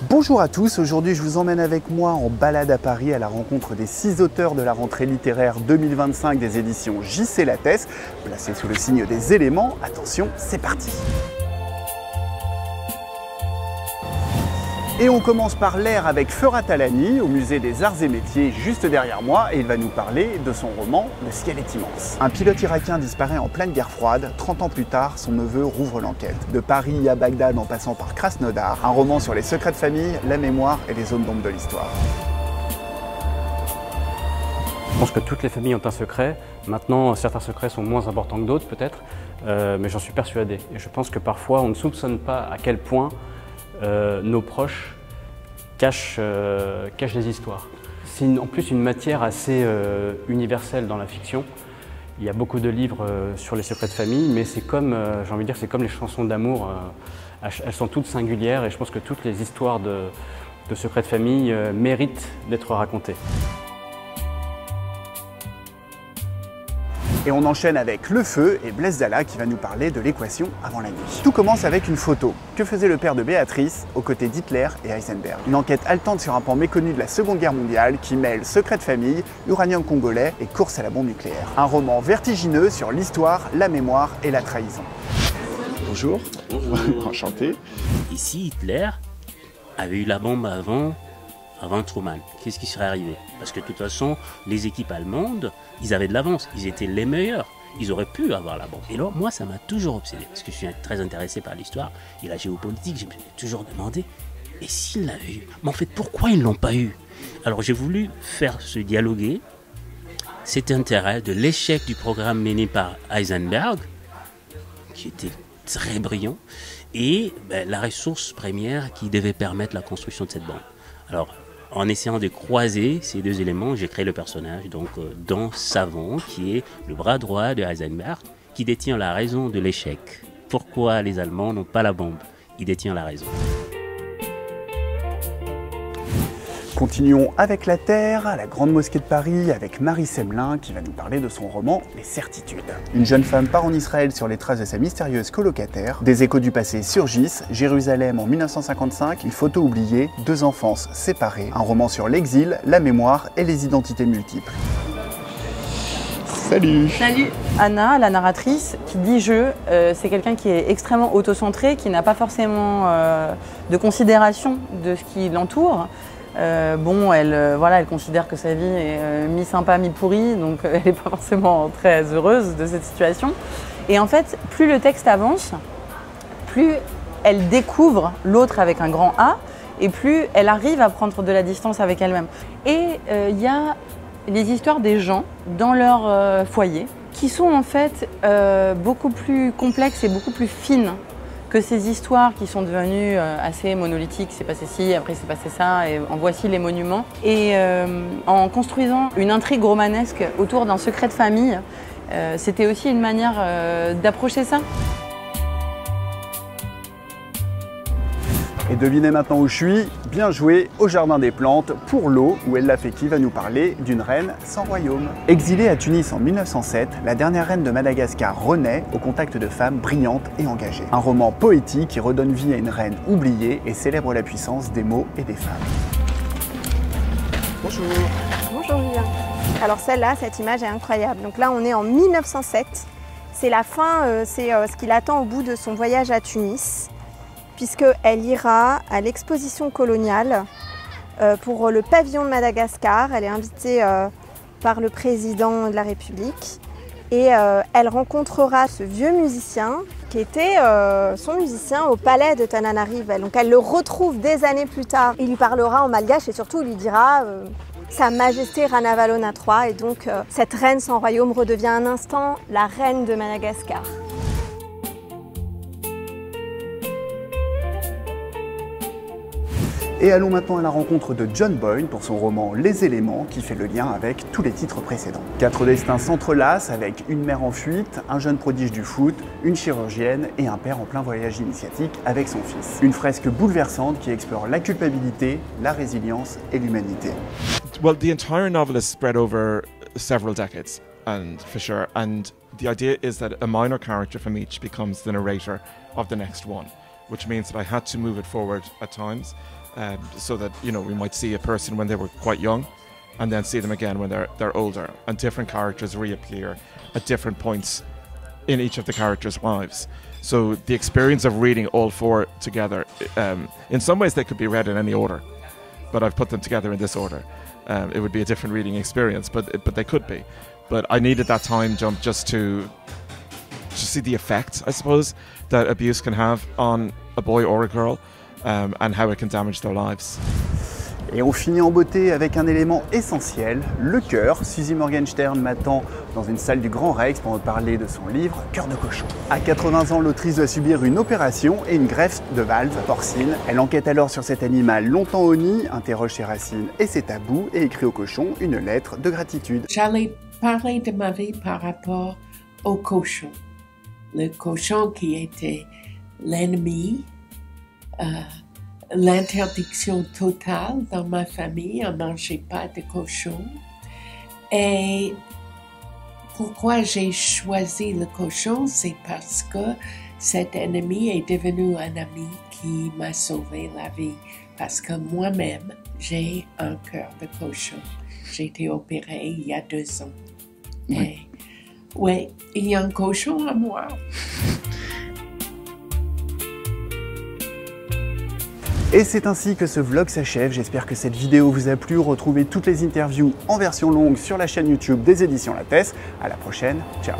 Bonjour à tous, aujourd'hui je vous emmène avec moi en balade à Paris à la rencontre des 6 auteurs de la rentrée littéraire 2025 des éditions J.C. Lattès, placés sous le signe des éléments. Attention, c'est parti! Et on commence par l'air avec Feurat Talani au musée des Arts et Métiers juste derrière moi et il va nous parler de son roman Le ciel est immense. Un pilote irakien disparaît en pleine guerre froide, 30 ans plus tard, son neveu rouvre l'enquête. De Paris à Bagdad en passant par Krasnodar, un roman sur les secrets de famille, la mémoire et les zones d'ombre de l'histoire. Je pense que toutes les familles ont un secret. Maintenant, certains secrets sont moins importants que d'autres peut-être, mais j'en suis persuadé. Et je pense que parfois on ne soupçonne pas à quel point nos proches cachent des histoires. C'est en plus une matière assez universelle dans la fiction. Il y a beaucoup de livres sur les secrets de famille, mais c'est comme, j'ai envie de dire, c'est comme les chansons d'amour. Elles sont toutes singulières et je pense que toutes les histoires de secrets de famille méritent d'être racontées. Et on enchaîne avec Le Feu et Blaise Zala qui va nous parler de l'équation avant la nuit. Tout commence avec une photo. Que faisait le père de Béatrice aux côtés d'Hitler et Heisenberg? Une enquête haletante sur un pan méconnu de la Seconde Guerre mondiale qui mêle secret de famille, uranium congolais et course à la bombe nucléaire. Un roman vertigineux sur l'histoire, la mémoire et la trahison. Bonjour. Bonjour. Enchanté. Ici, Hitler avait eu la bombe avant Truman. Qu'est-ce qui serait arrivé? Parce que de toute façon, les équipes allemandes, ils avaient de l'avance, ils étaient les meilleurs. Ils auraient pu avoir la bombe. Et alors, moi, ça m'a toujours obsédé, parce que je suis très intéressé par l'histoire et la géopolitique. Je me suis toujours demandé, et s'ils l'avaient eu? Mais en fait, pourquoi ils ne l'ont pas eu? Alors, j'ai voulu faire se dialoguer cet intérêt de l'échec du programme mené par Heisenberg, qui était très brillant, et la ressource première qui devait permettre la construction de cette bombe. Alors, en essayant de croiser ces deux éléments, j'ai créé le personnage, donc Don Savon, qui est le bras droit de Heisenberg, qui détient la raison de l'échec. Pourquoi les Allemands n'ont pas la bombe? Il détient la raison. Continuons avec la Terre, à la Grande Mosquée de Paris, avec Marie Semelin qui va nous parler de son roman Les Certitudes. Une jeune femme part en Israël sur les traces de sa mystérieuse colocataire. Des échos du passé surgissent. Jérusalem en 1955, une photo oubliée, 2 enfances séparées. Un roman sur l'exil, la mémoire et les identités multiples. Salut! Salut! Anna, la narratrice, qui dit je, c'est quelqu'un qui est extrêmement autocentré, qui n'a pas forcément de considération de ce qui l'entoure. Elle considère que sa vie est mi-sympa, mi-pourrie, donc elle n'est pas forcément très heureuse de cette situation. Et en fait, plus le texte avance, plus elle découvre l'autre avec un grand A, et plus elle arrive à prendre de la distance avec elle-même. Et il y a les histoires des gens dans leur foyer, qui sont en fait beaucoup plus complexes et beaucoup plus fines que ces histoires qui sont devenues assez monolithiques, c'est passé ci, après c'est passé ça, et en voici les monuments. Et en construisant une intrigue romanesque autour d'un secret de famille, c'était aussi une manière d'approcher ça. Et devinez maintenant où je suis, bien joué au Jardin des Plantes pour l'eau, où Ella Feki va nous parler d'une reine sans royaume. Exilée à Tunis en 1907, la dernière reine de Madagascar renaît au contact de femmes brillantes et engagées. Un roman poétique qui redonne vie à une reine oubliée et célèbre la puissance des mots et des femmes. Bonjour. Bonjour Julien. Alors celle-là, cette image est incroyable. Donc là, on est en 1907. C'est la fin, c'est ce qui l'attend au bout de son voyage à Tunis, puisqu'elle ira à l'exposition coloniale pour le pavillon de Madagascar. Elle est invitée par le président de la République et elle rencontrera ce vieux musicien qui était son musicien au palais de Tananarive. Donc elle le retrouve des années plus tard. Il lui parlera en malgache et surtout il lui dira Sa Majesté Ranavalona III. Et donc cette reine sans royaume redevient un instant la reine de Madagascar. Et allons maintenant à la rencontre de John Boyne pour son roman Les Éléments qui fait le lien avec tous les titres précédents. 4 destins s'entrelacent avec une mère en fuite, un jeune prodige du foot, une chirurgienne et un père en plein voyage initiatique avec son fils. Une fresque bouleversante qui explore la culpabilité, la résilience et l'humanité. Well, the entire novel is spread over several decades, and for sure, and the idea is that a minor character from each becomes the narrator of the next one, which means that I had to move it forward at times. so that, you know, we might see a person when they were quite young and then see them again when they're older, and different characters reappear at different points in each of the characters' lives. So the experience of reading all four together, in some ways they could be read in any order, but I've put them together in this order. It would be a different reading experience, but they could be. But I needed that time jump just to see the effect, I suppose, that abuse can have on a boy or a girl, and how it can damage their lives. Et on finit en beauté avec un élément essentiel, le cœur. Suzy Morgenstern m'attend dans une salle du Grand Rex pour me parler de son livre Cœur de cochon. À 80 ans, l'autrice doit subir une opération et une greffe de valve porcine. Elle enquête alors sur cet animal longtemps honni, interroge ses racines et ses tabous et écrit au cochon une lettre de gratitude. J'allais parler de ma vie par rapport au cochon. Le cochon qui était l'ennemi, l'interdiction totale dans ma famille, on ne mangeait pas de cochon. Et pourquoi j'ai choisi le cochon, c'est parce que cet ennemi est devenu un ami qui m'a sauvé la vie. Parce que moi-même, j'ai un cœur de cochon. J'ai été opérée il y a 2 ans. Oui. Et oui, il y a un cochon à moi. Et c'est ainsi que ce vlog s'achève. J'espère que cette vidéo vous a plu. Retrouvez toutes les interviews en version longue sur la chaîne YouTube des éditions Lattès. À la prochaine, ciao.